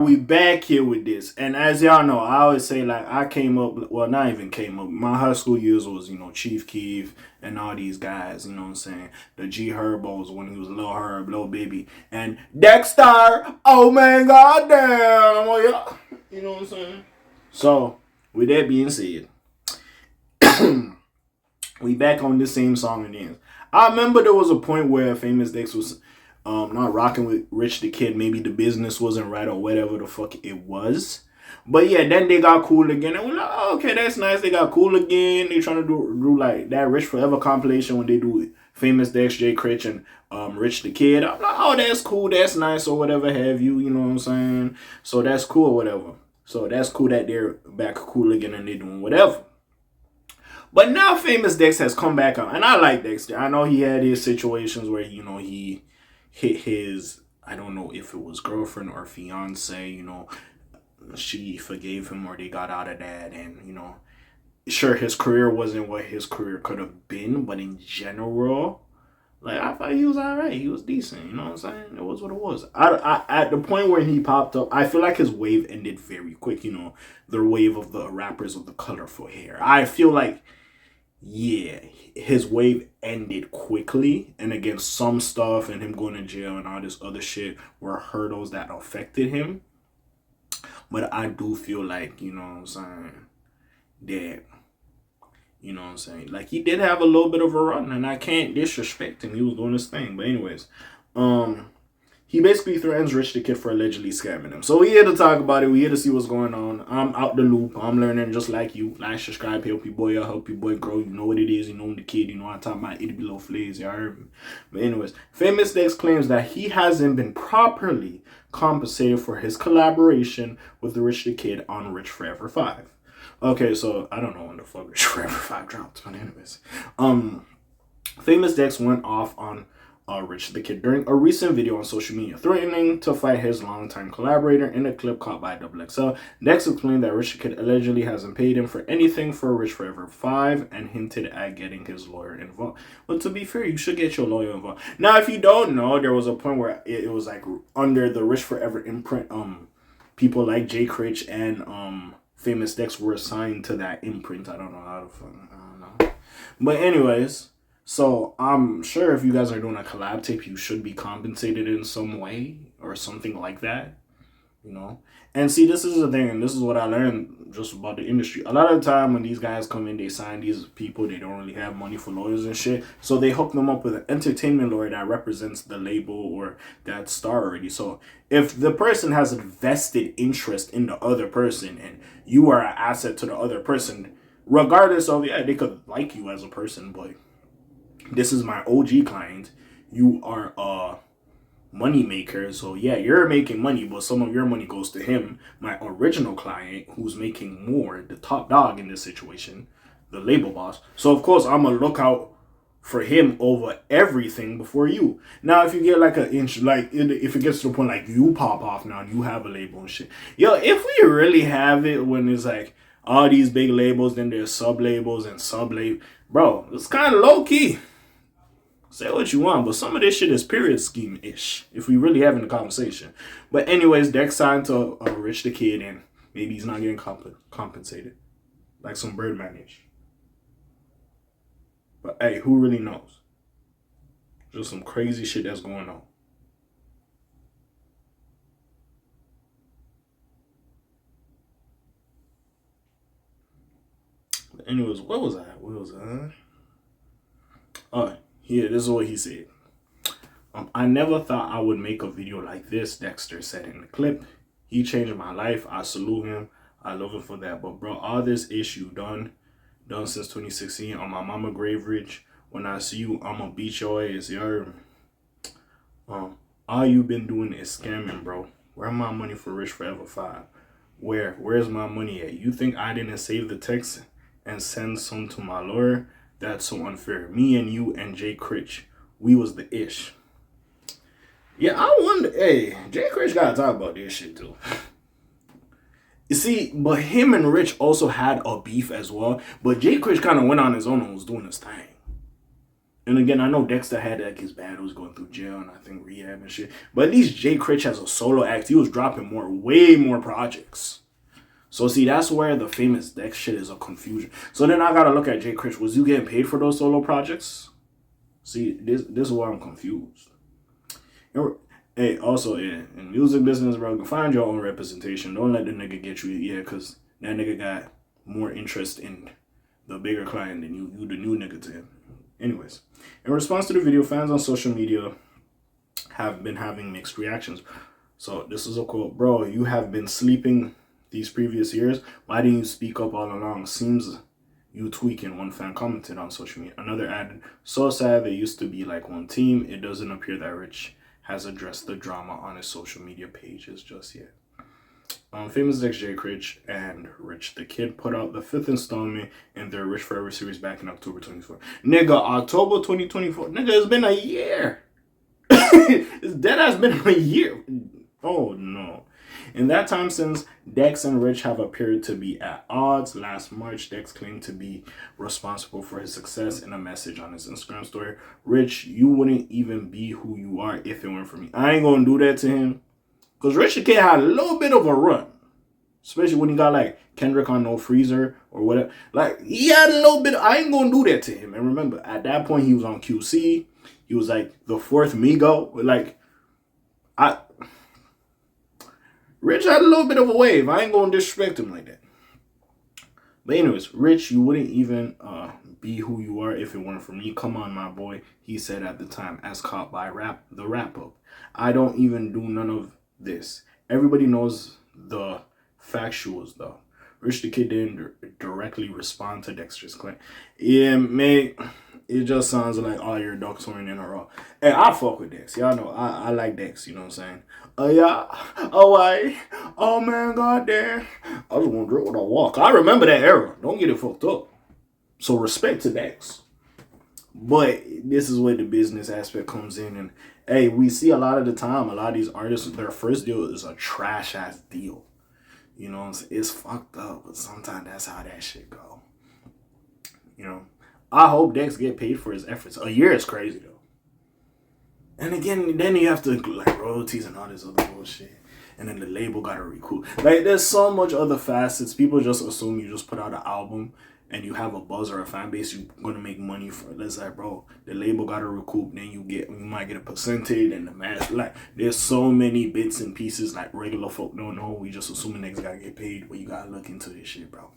We back here with this, and as y'all know, I always say like I came up, well, not even came up. My high school years was Chief Keef and all these guys. You know what I'm saying? The G Herbos when he was Lil Herb, Lil Baby, and Dexter. Oh man, goddamn! Oh yeah, you know what I'm saying? So with that being said, we back on this same song again. I remember there was a point where Famous Dex was not rocking with Rich the Kid. Maybe the business wasn't right or whatever the fuck it was. But yeah, then they got cool again. And we're like, oh, okay, that's nice. They got cool again. They trying to do like that Rich Forever compilation when they do Famous Dex, J. Critch, and Rich the Kid. I'm like, oh, that's cool. That's nice or whatever have you. You know what I'm saying? So that's cool or whatever. So that's cool that they're back cool again and they're doing whatever. But now Famous Dex has come back on. And I like Dexter. I know he had his situations where, he hit his, I don't know if it was girlfriend or fiance, she forgave him or they got out of that. And, sure, his career wasn't what his career could have been. But in general, like, I thought he was all right. He was decent. You know what I'm saying? It was what it was. At the point where he popped up, I feel like his wave ended very quick. The wave of the rappers with the colorful hair. I feel like, yeah, his wave ended quickly. And again, some stuff and him going to jail and all this other shit were hurdles that affected him. But I do feel like, you know what I'm saying, that, like he did have a little bit of a run and I can't disrespect him. He was doing his thing. But anyways, he basically threatens Rich the Kid for allegedly scamming him. So we here to talk about it. We here to see what's going on. I'm out the loop. I'm learning just like you. Like, subscribe, help your boy out, help your boy grow. You know what it is. You know I'm the kid. You know I'm talking about it below flays. You heard me. But anyways, Famous Dex claims that he hasn't been properly compensated for his collaboration with Rich the Kid on Rich Forever 5. Okay, so I don't know when the fuck Rich Forever 5 dropped. But anyways, Famous Dex went off on Rich the Kid during a recent video on social media, threatening to fight his longtime collaborator in a clip caught by XXL. Dex explained that Rich the Kid allegedly hasn't paid him for anything for Rich Forever 5 and hinted at getting his lawyer involved. But to be fair, you should get your lawyer involved. Now, if you don't know, there was a point where it was like under the Rich Forever imprint, people like J. Critch and Famous Dex were assigned to that imprint. I don't know how to I don't know. But anyways, so I'm sure if you guys are doing a collab tape, you should be compensated in some way or something like that, And see, this is the thing, and this is what I learned just about the industry. A lot of the time when these guys come in, they sign these people, they don't really have money for lawyers and shit. So they hook them up with an entertainment lawyer that represents the label or that star already. So if the person has a vested interest in the other person and you are an asset to the other person, regardless of, yeah, they could like you as a person, but this is my OG client. You are a money maker. So yeah, you're making money, but some of your money goes to him, my original client, who's making more, the top dog in this situation, the label boss. So of course, I'm going to look out for him over everything before you. Now, if you get like an inch, like if it gets to the point like you pop off now and you have a label and shit. Yo, if we really have it when it's like all these big labels, then there's sub labels and sub labels, bro, it's kind of low key. Say what you want, but some of this shit is period scheme-ish, if we really having a conversation. But anyways, Dex signed to Rich the Kid, and maybe he's not getting compensated. Like some Birdman-ish. But hey, who really knows? Just some crazy shit that's going on. But anyways, what was I? Oh, yeah, this is what he said. I never thought I would make a video like this, Dexter said in the clip. He changed my life. I salute him. I love him for that. But bro, all this issue done since 2016 on my mama grave ridge. When I see you, I'ma beat your ass. You heard me? All you been doing is scamming, bro. Where my money for Rich Forever 5? Where's my money at? You think I didn't save the text and send some to my lawyer? That's so unfair. Me and you and Jay Critch, we was the ish. Yeah, I wonder, hey, Jay Critch gotta talk about this shit too. You see, but him and Rich also had a beef as well. But Jay Critch kind of went on his own and was doing his thing. And again, I know Dexter had like his battles going through jail and I think rehab and shit. But at least Jay Critch has a solo act. He was dropping way more projects. So see, that's where the Famous Dex shit is a confusion. So then I gotta look at Jay Critch. Was you getting paid for those solo projects? See, this is why I'm confused. Hey, also, yeah, in music business, bro, find your own representation. Don't let the nigga get you, yeah, because that nigga got more interest in the bigger client than you the new nigga to him. Anyways, in response to the video, fans on social media have been having mixed reactions. So this is a quote. Bro, you have been sleeping these previous years. Why didn't you speak up all along? Seems you tweaking, one fan commented on social media. Another added, so sad they used to be like one team. It doesn't appear that Rich has addressed the drama on his social media pages just yet. Famous Dex Jay Critch and Rich the Kid put out the 5th installment in their Rich Forever series back in October 24. Nigga, October 2024. Nigga, it's been a year. It's dead has been a year. Oh no. In that time since, Dex and Rich have appeared to be at odds. Last March, Dex claimed to be responsible for his success in a message on his Instagram story. Rich, you wouldn't even be who you are if it weren't for me. I ain't gonna do that to him. Because Rich the Kid had a little bit of a run. Especially when he got like Kendrick on No Freezer or whatever. Like, he had a little bit. I ain't gonna do that to him. And remember, at that point, he was on QC. He was like the 4th Migo. Like, Rich had a little bit of a wave. I ain't gonna disrespect him like that. But anyways, Rich, you wouldn't even be who you are if it weren't for me. Come on, my boy, he said at the time, as caught by the wrap-up. I don't even do none of this. Everybody knows the factuals, though. Rich the Kid didn't directly respond to Dexter's claim. Yeah, mate, it just sounds like all your ducks weren't in a row. Hey, I fuck with Dex. Y'all know, I like Dex, you know what I'm saying? Yeah, oh man, goddamn. I was gonna drip with a walk. I remember that era. Don't get it fucked up. So respect to Dex. But this is where the business aspect comes in. And hey, we see a lot of the time, a lot of these artists, their first deal is a trash ass deal. You know, it's fucked up, but sometimes that's how that shit go. You know, I hope Dex get paid for his efforts. A year is crazy though. And again, then you have to like royalties and all this other bullshit. And then the label gotta recoup. Like, there's so much other facets. People just assume you just put out an album and you have a buzz or a fan base, you're gonna make money for it. It's like, bro, the label gotta recoup, then you might get a percentage and the mass. Like, there's so many bits and pieces like regular folk don't know. We just assuming niggas gotta get paid, but you gotta look into this shit, bro.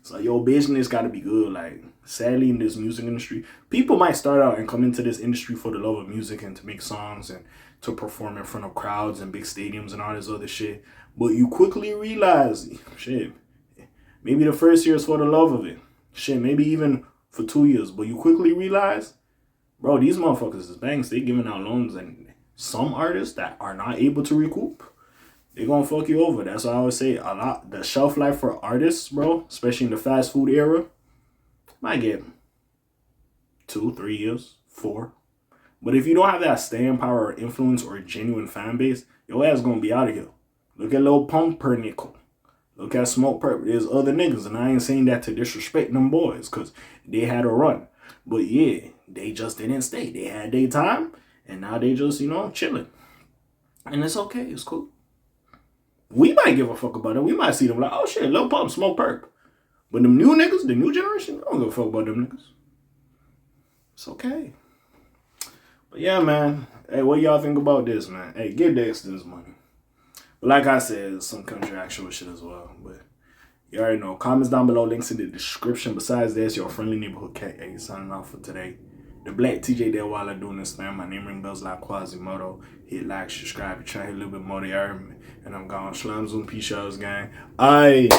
So your business gotta be good. Like, sadly, in this music industry, people might start out and come into this industry for the love of music and to make songs and to perform in front of crowds and big stadiums and all this other shit. But you quickly realize, shit, maybe the first year is for the love of it. Shit, maybe even for 2 years. But you quickly realize, bro, these motherfuckers is banks. They giving out loans, and some artists that are not able to recoup, they gonna fuck you over. That's why I always say, the shelf life for artists, bro, especially in the fast food era, might get 2, 3 years, 4. But if you don't have that staying power or influence or genuine fan base, your ass gonna be out of here. Look at Lil Pumpernickel. Look at Smoke Perp. There's other niggas, and I ain't saying that to disrespect them boys, because they had a run. But yeah, they just didn't stay. They had their time, and now they just, you know, chilling. And it's okay. It's cool. We might give a fuck about them. We might see them like, oh shit, Lil Pump, Smoke Perp. But them new niggas, the new generation, I don't give a fuck about them niggas. It's okay. But yeah, man. Hey, what y'all think about this, man? Hey, give Dexter his money. But like I said, some contractual shit as well. But you already know. Comments down below, links in the description. Besides this, your friendly neighborhood K.A. signing off for today. The Black TJ there while I doing this thing. My name ring bells like Quasimodo. Hit like, subscribe, try a little bit more. They heard me. And I'm gone. Shalom, Zoom, peace, y'all, gang. Aye.